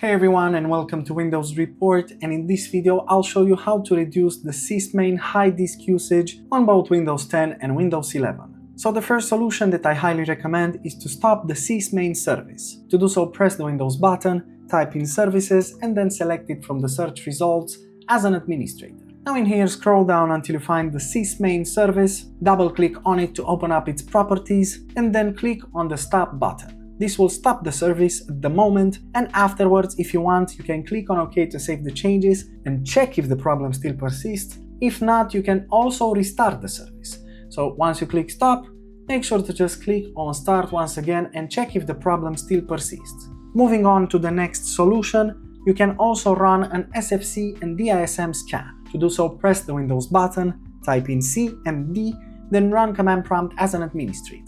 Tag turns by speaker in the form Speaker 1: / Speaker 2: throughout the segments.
Speaker 1: Hey everyone, and welcome to Windows Report, and in this video I'll show you how to reduce the SysMain high disk usage on both Windows 10 and Windows 11. So the first solution that I highly recommend is to stop the SysMain service. To do so, press the Windows button, type in services, and then select it from the search results as an administrator. Now in here, scroll down until you find the SysMain service, double click on it to open up its properties, and then click on the stop button. This will stop the service at the moment, and afterwards, if you want, you can click on OK to save the changes and check if the problem still persists. If not, you can also restart the service. So once you click stop, make sure to just click on start once again and check if the problem still persists. Moving on to the next solution, you can also run an SFC and DISM scan. To do so, press the Windows button, type in CMD, then run command prompt as an administrator.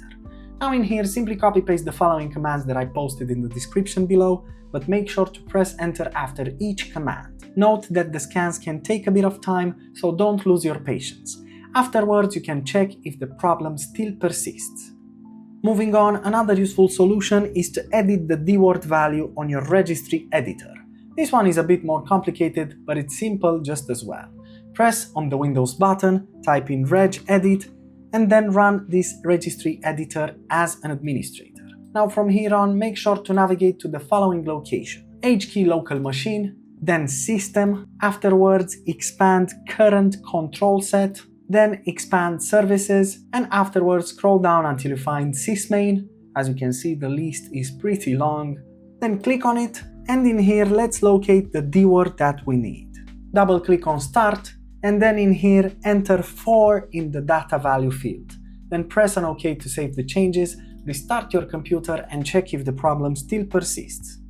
Speaker 1: Now in here, simply copy-paste the following commands that I posted in the description below, but make sure to press enter after each command. Note that the scans can take a bit of time, so don't lose your patience. Afterwards, you can check if the problem still persists. Moving on, another useful solution is to edit the dword value on your registry editor. This one is a bit more complicated, but it's simple just as well. Press on the Windows button, type in regedit, and then run this registry editor as an administrator. Now from here on, make sure to navigate to the following location: HKey local machine, then system, afterwards expand current control set, then expand services, and afterwards scroll down until you find SysMain. As you can see, the list is pretty long. Then click on it, and in here let's locate the dword that we need. Double click on start, and then in here enter 4 in the data value field. Then press on OK to save the changes, restart your computer and check if the problem still persists.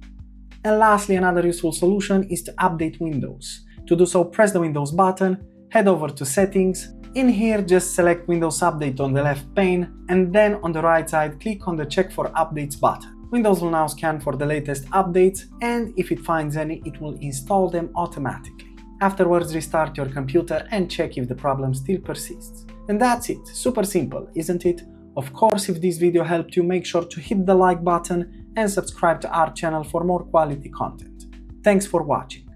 Speaker 1: And lastly, another useful solution is to update Windows. To do so, press the Windows button, head over to settings. In here, just select Windows Update on the left pane, and then on the right side, click on the Check for Updates button. Windows will now scan for the latest updates, and if it finds any, it will install them automatically. Afterwards, restart your computer and check if the problem still persists. And that's it. Super simple, isn't it? Of course, if this video helped you, make sure to hit the like button and subscribe to our channel for more quality content. Thanks for watching.